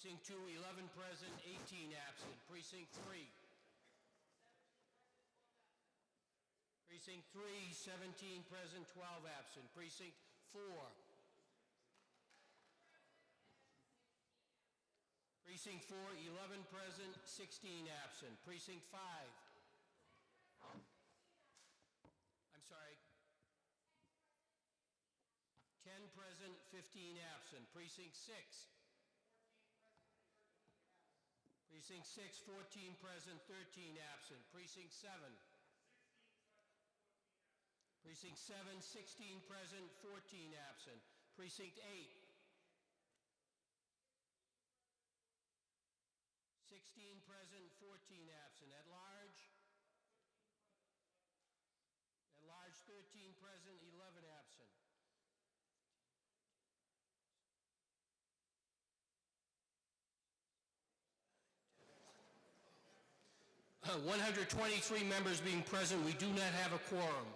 Precinct 2, 11 present, 18 absent. Precinct 3. Precinct 3, 17 present, 12 absent. Precinct 4. Precinct 4, 11 present, 16 absent. Precinct 5. I'm sorry. 10 present, 15 absent. Precinct 6. Precinct 6, 14 present, 13 absent. Precinct 7. Precinct 7, 16 present, 14 absent. Precinct 8. 16 present, 14 absent. At large? At large, 13 present, 11 absent. 123 members being present. We do not have a quorum.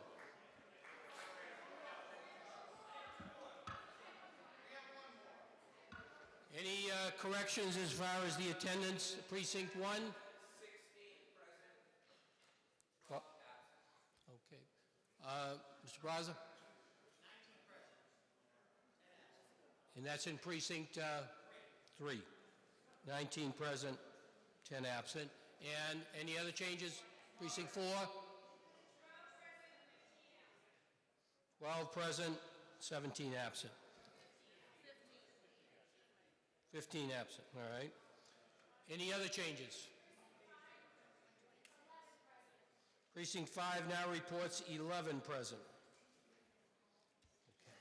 Any corrections as far as the attendance? Precinct 1? 16 present, 12 absent. Okay. Mr. Braza? 19 present, 10 absent. And that's in precinct 3. 19 present, 10 absent. And any other changes? Precinct 4? 12 present, 17 absent. 15 absent, all right. Any other changes? Precinct 5 now reports 11 present. Okay.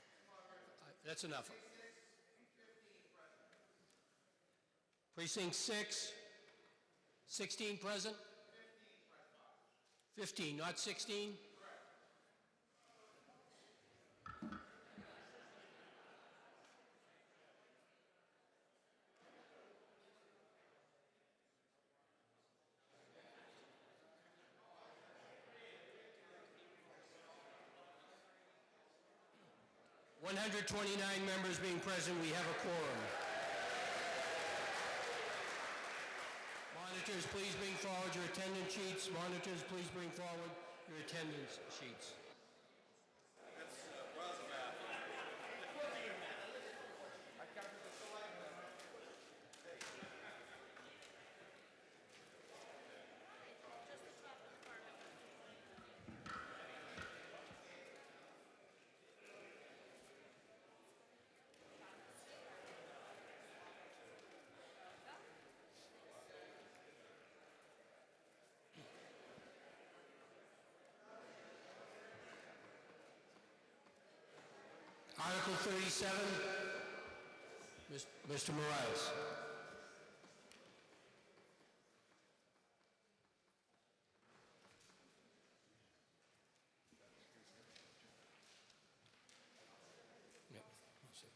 That's enough. Precinct 6, 16 present? 15, not 16? 129 members being present, we have a quorum. Monitors, please bring forward your attendance sheets. Monitors, please bring forward your attendance sheets. Article 37, Mr. Morales. Yeah, I'll see.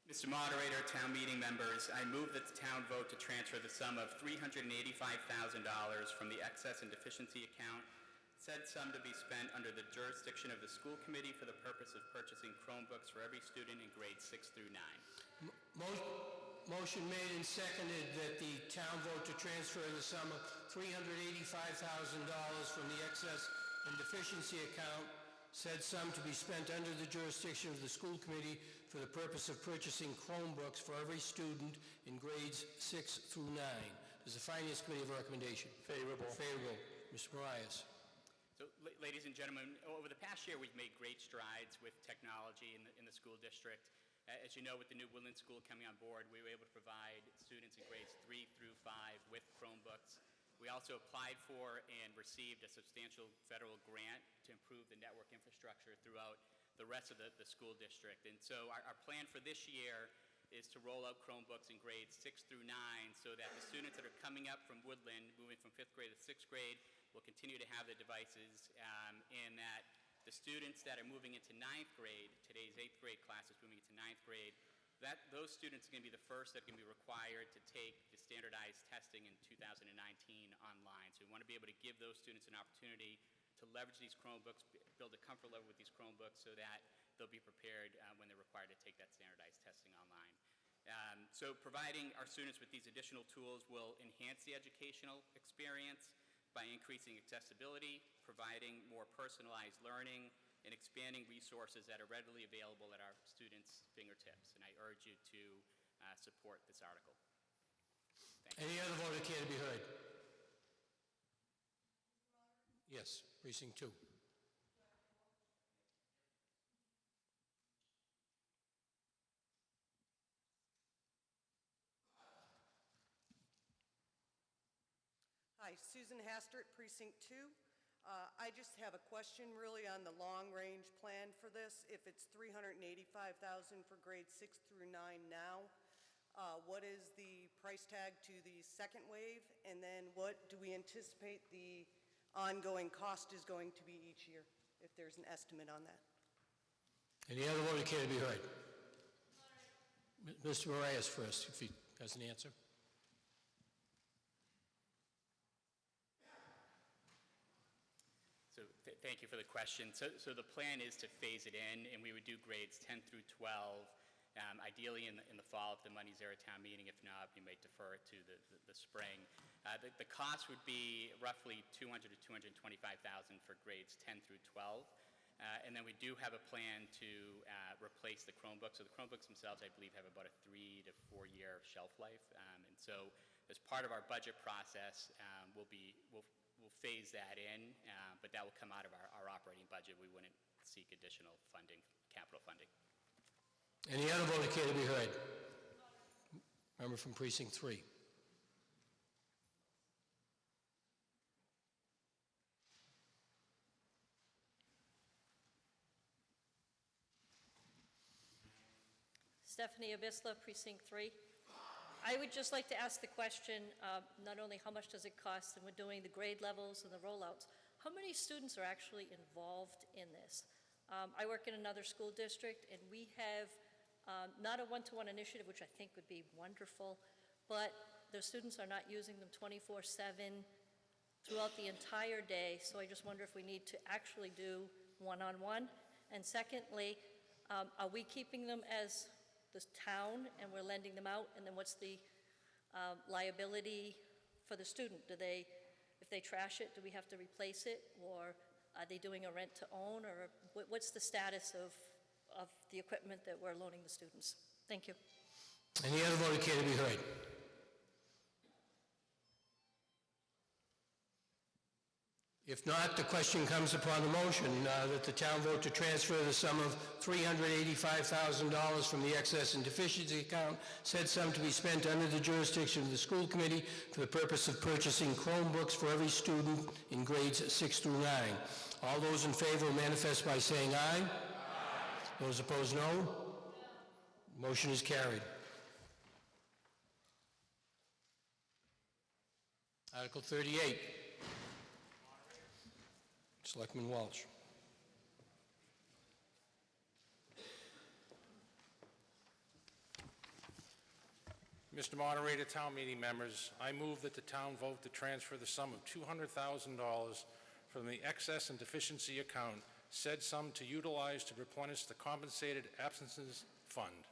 Mr. Moderator, town meeting members, I move that the town vote to transfer the sum of $385,000 from the excess and deficiency account, said sum to be spent under the jurisdiction of the school committee for the purpose of purchasing Chromebooks for every student in grades 6 through 9. Motion made and seconded that the town vote to transfer the sum of $385,000 from the excess and deficiency account, said sum to be spent under the jurisdiction of the school committee for the purpose of purchasing Chromebooks for every student in grades 6 through 9. Does the Finance Committee have a recommendation? Favorable. Favorable. Mr. Marias. So, ladies and gentlemen, over the past year, we've made great strides with technology in the school district. As you know, with the new Woodland School coming on board, we were able to provide students in grades 3 through 5 with Chromebooks. We also applied for and received a substantial federal grant to improve the network infrastructure throughout the rest of the school district. And so our plan for this year is to roll out Chromebooks in grades 6 through 9 so that the students that are coming up from Woodland, moving from 5th grade to 6th grade, will continue to have the devices, and that the students that are moving into 9th grade, today's 8th grade class is moving into 9th grade, those students are going to be the first that are going to be required to take the standardized testing in 2019 online. So we want to be able to give those students an opportunity to leverage these Chromebooks, build a comfort level with these Chromebooks so that they'll be prepared when they're required to take that standardized testing online. So providing our students with these additional tools will enhance the educational experience by increasing accessibility, providing more personalized learning, and expanding resources that are readily available at our students' fingertips. And I urge you to support this article. Thank you. Any other vote that care to be heard? Yes, precinct 2. Hi, Susan Hastert, Precinct 2. I just have a question really on the long-range plan for this. If it's $385,000 for grades 6 through 9 now, what is the price tag to the second wave? And then what do we anticipate the ongoing cost is going to be each year, if there's an estimate on that? Any other vote that care to be heard? Mr. Marias first, if he has an answer. So thank you for the question. So the plan is to phase it in, and we would do grades 10 through 12, ideally in the fall if the money's there at town meeting. If not, we may defer it to the spring. The cost would be roughly $200,000 to $225,000 for grades 10 through 12. And then we do have a plan to replace the Chromebooks. So the Chromebooks themselves, I believe, have about a 3 to 4 year shelf life. And so as part of our budget process, we'll phase that in, but that will come out of our operating budget. We wouldn't seek additional funding, capital funding. Any other vote that care to be heard? Member from precinct 3. Stephanie Abisla, Precinct 3. I would just like to ask the question, not only how much does it cost, and we're doing the grade levels and the rollouts, how many students are actually involved in this? I work in another school district, and we have not a one-to-one initiative, which I think would be wonderful, but the students are not using them 24/7 throughout the entire day, so I just wonder if we need to actually do one-on-one. And secondly, are we keeping them as the town and we're lending them out, and then what's the liability for the student? If they trash it, do we have to replace it, or are they doing a rent to own, or what's the status of the equipment that we're loaning the students? Thank you. Any other vote that care to be heard? If not, the question comes upon the motion that the town vote to transfer the sum of $385,000 from the excess and deficiency account, said sum to be spent under the jurisdiction of the school committee for the purpose of purchasing Chromebooks for every student in grades 6 through 9. All those in favor will manifest by saying aye. Aye. Those opposed, no. No. Motion is carried. Article 38. Selectman Walsh. Mr. Moderator, town meeting members, I move that the town vote to transfer the sum of $200,000 from the excess and deficiency account, said sum to utilize to replenish the Compensated Absences Fund.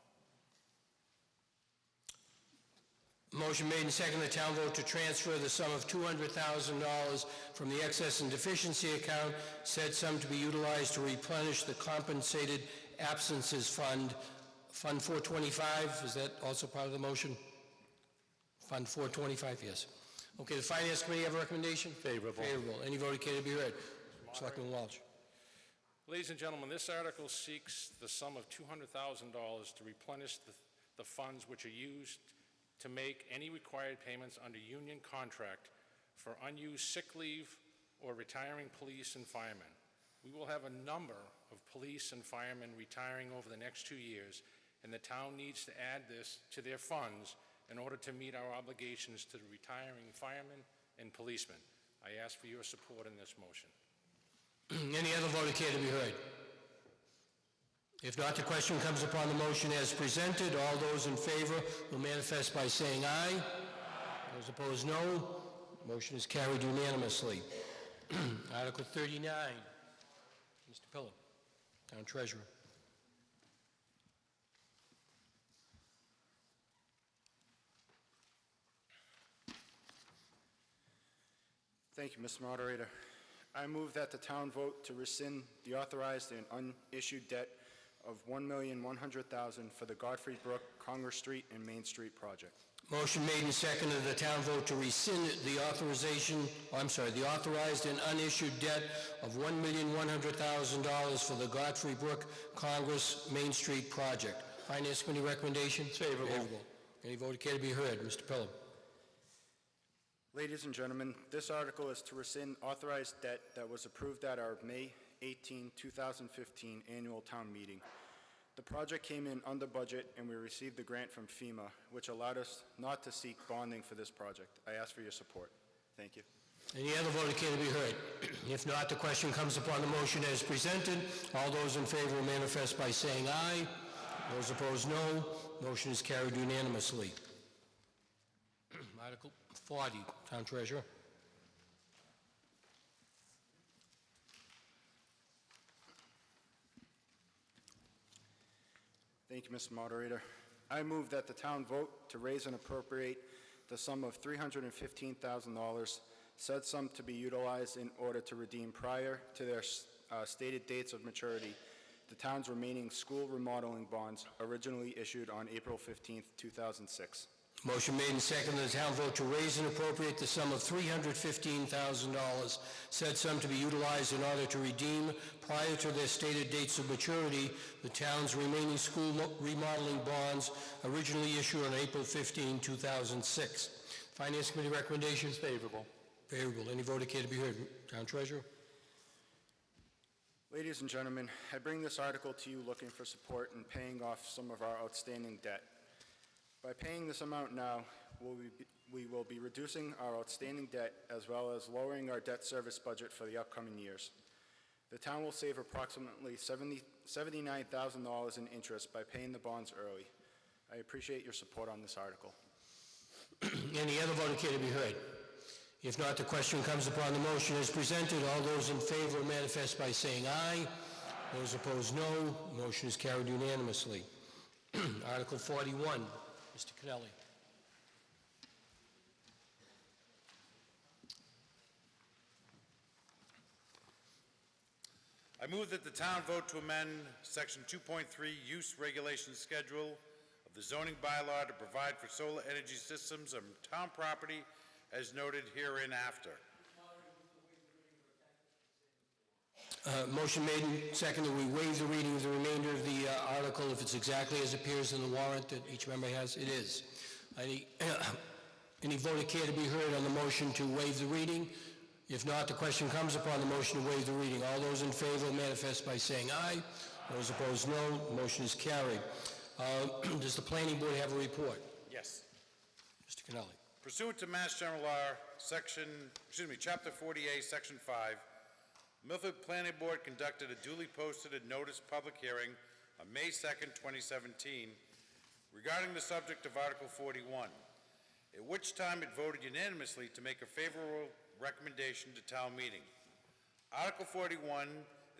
Motion made and seconded, the town vote to transfer the sum of $200,000 from the excess and deficiency account, said sum to be utilized to replenish the Compensated Absences Fund, Fund 425. Is that also part of the motion? Fund 425, yes. Okay, the Finance Committee have a recommendation? Favorable. Favorable. Any vote care to be heard? Selectman Walsh. Ladies and gentlemen, this article seeks the sum of $200,000 to replenish the funds which are used to make any required payments under union contract for unused sick leave or retiring police and firemen. We will have a number of police and firemen retiring over the next 2 years, and the town needs to add this to their funds in order to meet our obligations to the retiring firemen and policemen. I ask for your support in this motion. Any other vote care to be heard? If not, the question comes upon the motion as presented. All those in favor will manifest by saying aye. Aye. Those opposed, no. Motion is carried unanimously. Article 39. Mr. Pillow, Town Treasurer. Thank you, Mr. Moderator. I move that the town vote to rescind the authorized and unissued debt of $1,100,000 for the Godfrey, Brook, Congress Street, and Main Street project. Motion made and seconded, the town vote to rescind the the authorized and unissued debt of $1,100,000 for the Godfrey, Brook, Congress, Main Street project. Finance Committee recommendation? Favorable. Any vote care to be heard? Mr. Pelham. Ladies and gentlemen, this article is to rescind authorized debt that was approved at our May 18, 2015 annual town meeting. The project came in under budget and we received the grant from FEMA, which allowed us not to seek bonding for this project. I ask for your support. Thank you. Any other vote care to be heard? If not, the question comes upon the motion as presented. All those in favor will manifest by saying aye. Those opposed, no. Motion is carried unanimously. Article 40, Town Treasurer. Thank you, Mr. Moderator. I move that the town vote to raise and appropriate the sum of $315,000, said sum to be utilized in order to redeem prior to their stated dates of maturity the town's remaining school remodeling bonds originally issued on April 15, 2006. Motion made and seconded, the town vote to raise and appropriate the sum of $315,000, said sum to be utilized in order to redeem, prior to their stated dates of maturity, the town's remaining school remodeling bonds originally issued on April 15, 2006. Finance Committee recommendations? Favorable. Favorable. Any vote care to be heard? Town Treasurer? Ladies and gentlemen, I bring this article to you looking for support in paying off some of our outstanding debt. By paying this amount now, we will be reducing our outstanding debt as well as lowering our debt service budget for the upcoming years. The town will save approximately $79,000 in interest by paying the bonds early. I appreciate your support on this article. Any other vote care to be heard? If not, the question comes upon the motion as presented. All those in favor manifest by saying aye. Those opposed, no. Motion is carried unanimously. Article 41. Mr. Cannelli. I move that the town vote to amend Section 2.3 Use Regulation Schedule of the zoning bylaw to provide for solar energy systems on town property as noted hereinafter. Motion made and seconded. We waive the reading of the remainder of the article if it's exactly as appears in the warrant that each member has. It is. Any vote care to be heard on the motion to waive the reading? If not, the question comes upon the motion to waive the reading. All those in favor manifest by saying aye. Those opposed, no. Motion is carried. Does the planning board have a report? Yes. Mr. Cannelli. Pursuant to Mass General Law, Chapter 40A, Section 5, Milford Planning Board conducted a duly posted and noticed public hearing on May 2nd, 2017, regarding the subject of Article 41, at which time it voted unanimously to make a favorable recommendation to town meeting. Article 41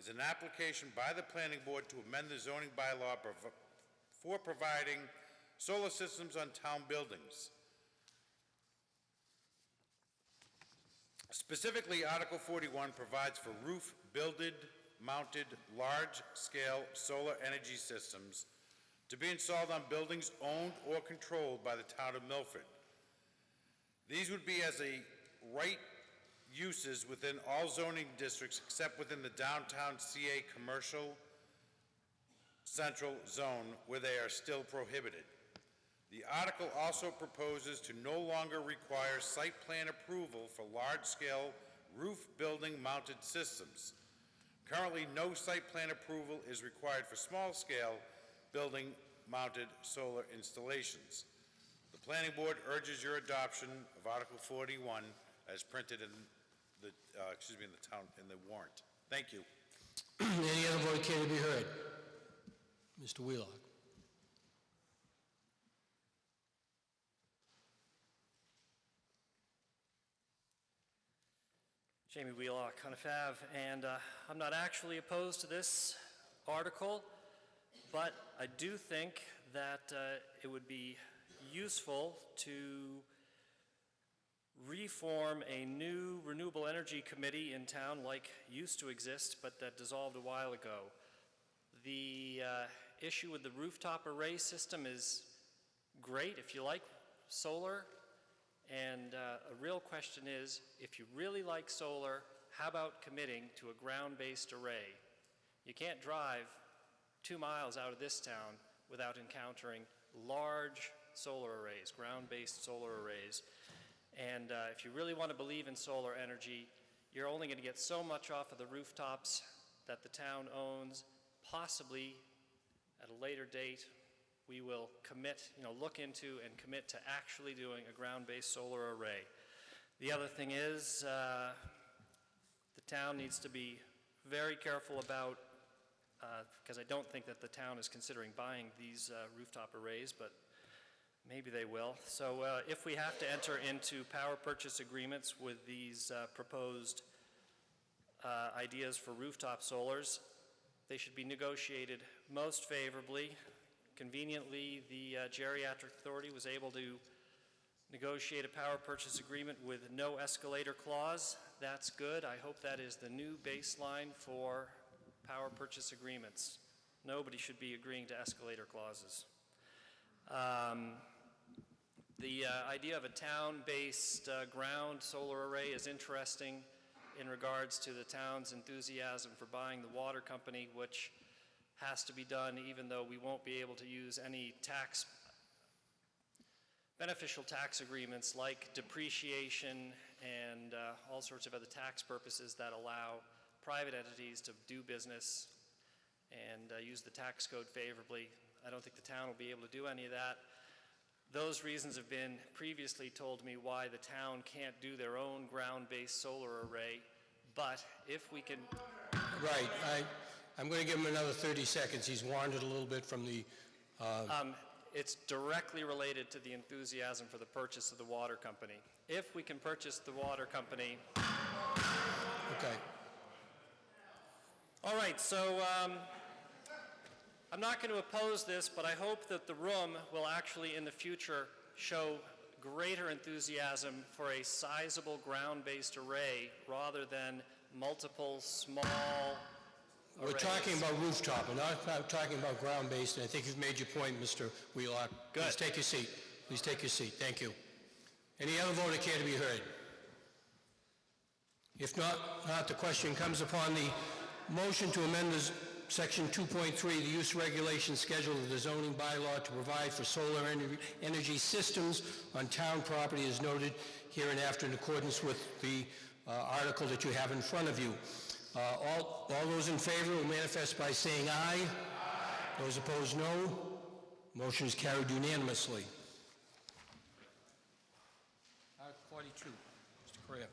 is an application by the Planning Board to amend the zoning bylaw for providing solar systems on town buildings. Specifically, Article 41 provides for roof-builded, mounted, large-scale solar energy systems to be installed on buildings owned or controlled by the town of Milford. These would be as a right uses within all zoning districts except within the downtown CA commercial central zone where they are still prohibited. The article also proposes to no longer require site plan approval for large-scale roof building mounted systems. Currently, no site plan approval is required for small-scale building mounted solar installations. The Planning Board urges your adoption of Article 41 as printed in the, in the warrant. Thank you. Any other vote care to be heard? Mr. Wheelock. Jamie Wheelock, Conniff Ave, and I'm not actually opposed to this article, but I do think that it would be useful to reform a new renewable energy committee in town like used to exist, but that dissolved a while ago. The issue with the rooftop array system is great if you like solar, and a real question is, if you really like solar, how about committing to a ground-based array? You can't drive 2 miles out of this town without encountering large solar arrays, ground-based solar arrays. And if you really want to believe in solar energy, you're only going to get so much off of the rooftops that the town owns. Possibly at a later date, we will look into and commit to actually doing a ground-based solar array. The other thing is, the town needs to be very careful about, because I don't think that the town is considering buying these rooftop arrays, but maybe they will. So if we have to enter into power purchase agreements with these proposed ideas for rooftop solars, they should be negotiated most favorably. Conveniently, the Geriatric Authority was able to negotiate a power purchase agreement with no escalator clause. That's good. I hope that is the new baseline for power purchase agreements. Nobody should be agreeing to escalator clauses. The idea of a town-based ground solar array is interesting in regards to the town's enthusiasm for buying the water company, which has to be done even though we won't be able to use any beneficial tax agreements like depreciation and all sorts of other tax purposes that allow private entities to do business and use the tax code favorably. I don't think the town will be able to do any of that. Those reasons have been previously told to me why the town can't do their own ground-based solar array, but if we can... Right. I'm going to give him another 30 seconds. He's wandered a little bit from the... It's directly related to the enthusiasm for the purchase of the water company. If we can purchase the water company... Okay. All right, so I'm not going to oppose this, but I hope that the room will actually in the future show greater enthusiasm for a sizable ground-based array rather than multiple small We're arrays. talking about rooftop, and not talking about ground-based, and I think you've made your point, Mr. Wheelock. Good. Please take your seat. Please take your seat. Thank you. Any other voter care to be heard? If not, the question comes upon the motion to amend the Section 2.3, the use regulation schedule of the zoning bylaw to provide for solar energy systems on town property as noted hereinafter in accordance with the article that you have in front of you. All those in favor will manifest by saying aye. Aye. Those opposed, no. Motion is carried unanimously. Article 42, Mr. Correa.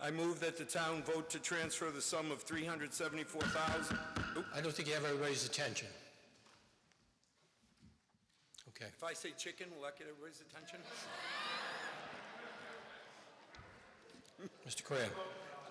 I move that the town vote to transfer the sum of $374,000. I don't think you have everybody's attention. Okay. If I say chicken, will that get everybody's attention? Mr. Correa.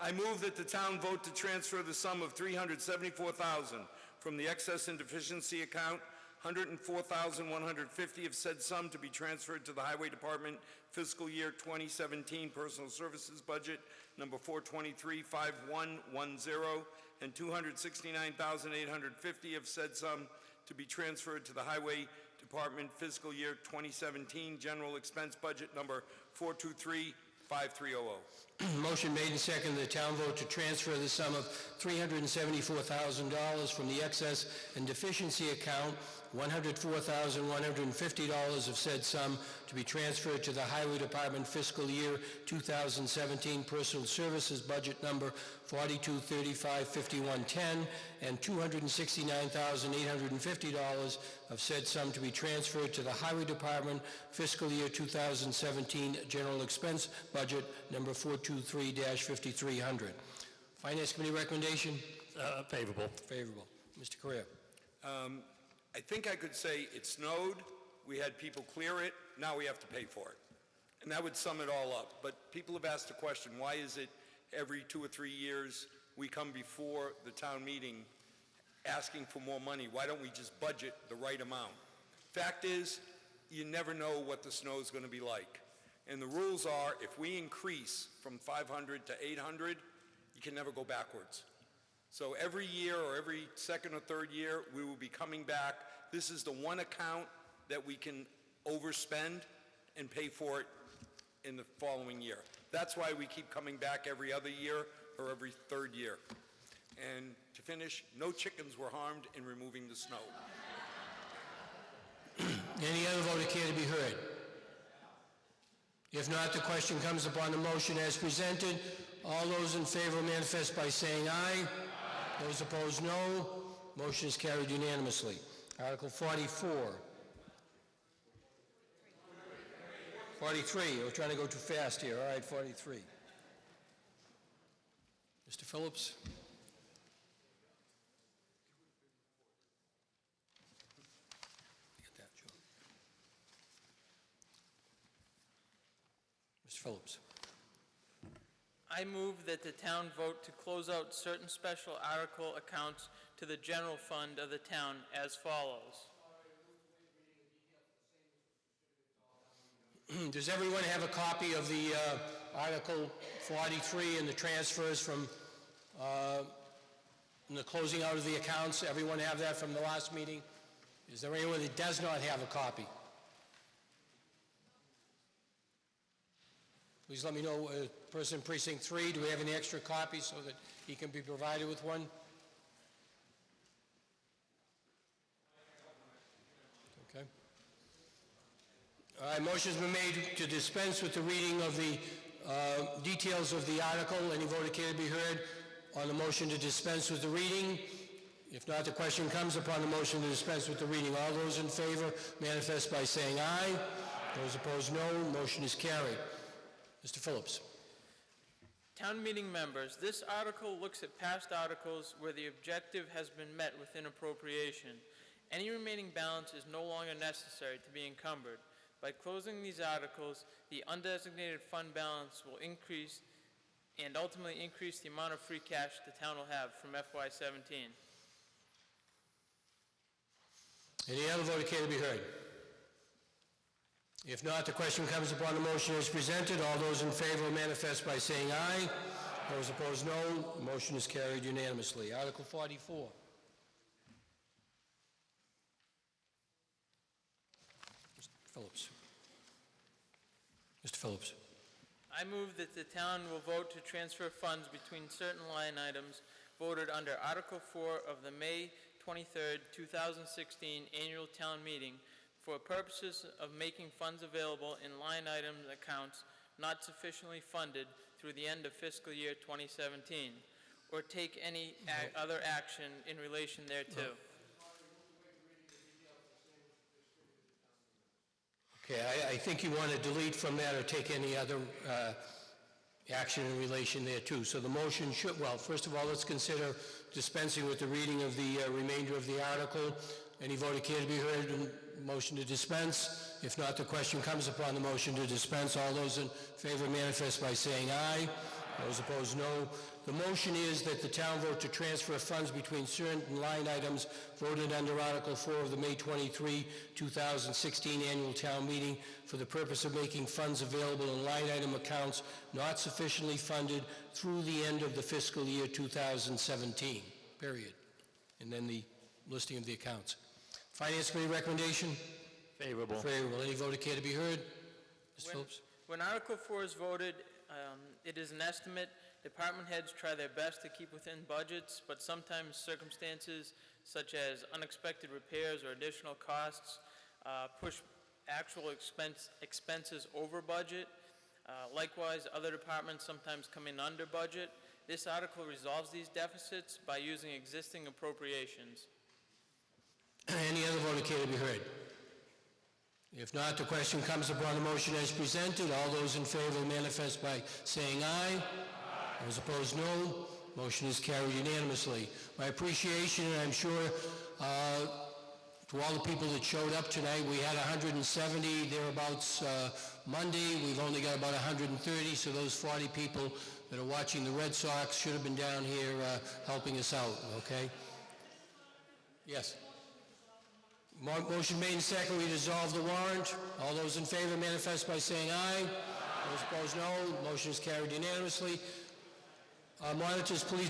I move that the town vote to transfer the sum of $374,000 from the excess and deficiency account, $104,150 of said sum to be transferred to the Highway Department fiscal year 2017 personal services budget number 423-5110, and $269,850 of said sum to be transferred to the Highway Department fiscal year 2017 general expense budget number 423-5300. Motion made and seconded, the town vote to transfer the sum of $374,000 from the excess and deficiency account, $104,150 of said sum to be transferred to the Highway Department fiscal year 2017 personal services budget number 42355110, and $269,850 of said sum to be transferred to the Highway Department fiscal year 2017 general expense budget number 423-5300. Finance Committee recommendation? Favorable. Favorable. Mr. Correa. I think I could say it snowed, we had people clear it, now we have to pay for it. And that would sum it all up. But people have asked the question, why is it every 2 or 3 years we come before the town meeting asking for more money. Why don't we just budget the right amount? Fact is, you never know what the snow is going to be like. And the rules are, if we increase from 500 to 800, you can never go backwards. So every year or every second or third year, we will be coming back. This is the one account that we can overspend and pay for it in the following year. That's why we keep coming back every other year or every third year. And to finish, no chickens were harmed in removing the snow. Any other vote care to be heard? If not, the question comes upon the motion as presented. All those in favor manifest by saying aye. Those opposed, no. Motion is carried unanimously. Article 44. 43. We're trying to go too fast here. All right, 43. Mr. Phillips? Get that, Joe. Mr. Phillips? I move that the town vote to close out certain special article accounts to the general fund of the town as follows. Does everyone have a copy of the Article 43 and the transfers from the closing out of the accounts? Everyone have that from the last meeting? Is there anyone that does not have a copy? Please let me know, person in precinct 3, do we have any extra copies so that he can be provided with one? Okay. All right, motion's been made to dispense with the reading of the details of the article. Any vote care to be heard on the motion to dispense with the reading? If not, the question comes upon the motion to dispense with the reading. All those in favor manifest by saying aye. Those opposed, no. Motion is carried. Mr. Phillips. Town meeting members, this article looks at past articles where the objective has been met within appropriation. Any remaining balance is no longer necessary to be encumbered. By closing these articles, the undesignated fund balance will increase and ultimately increase the amount of free cash the town will have from FY17. Any other vote care to be heard? If not, the question comes upon the motion as presented. All those in favor manifest by saying aye. Those opposed, no. Motion is carried unanimously. Article 44. Mr. Phillips. Mr. Phillips. I move that the town will vote to transfer funds between certain line items voted under Article 4 of the May 23rd, 2016 annual town meeting for purposes of making funds available in line item accounts not sufficiently funded through the end of fiscal year 2017, or take any other action in relation thereto. Okay, I think you want to delete from that or take any other action in relation thereto. So the motion should, well, first of all, let's consider dispensing with the reading of the remainder of the article. Any vote care to be heard in motion to dispense? If not, the question comes upon the motion to dispense. All those in favor manifest by saying aye. Those opposed, no. The motion is that the town vote to transfer funds between certain line items voted under Article 4 of the May 23, 2016 annual town meeting for the purpose of making funds available in line item accounts not sufficiently funded through the end of the fiscal year 2017, period. And then the listing of the accounts. Finance Committee recommendation? Favorable. Favorable. Any vote care to be heard? Mr. Phillips? When Article 4 is voted, it is an estimate. Department heads try their best to keep within budgets, but sometimes circumstances such as unexpected repairs or additional costs push actual expenses over budget. Likewise, other departments sometimes come in under budget. This article resolves these deficits by using existing appropriations. Any other vote care to be heard? If not, the question comes upon the motion as presented. All those in favor manifest by saying aye. Those opposed, no. Motion is carried unanimously. My appreciation, and I'm sure to all the people that showed up tonight, we had 170 thereabouts Monday. We've only got about 130, so those 40 people that are watching the Red Sox should have been down here helping us out, okay? Yes. Motion made and second, we dissolve the warrant. All those in favor manifest by saying aye. Those opposed, no. Motion is carried unanimously. Monitors, please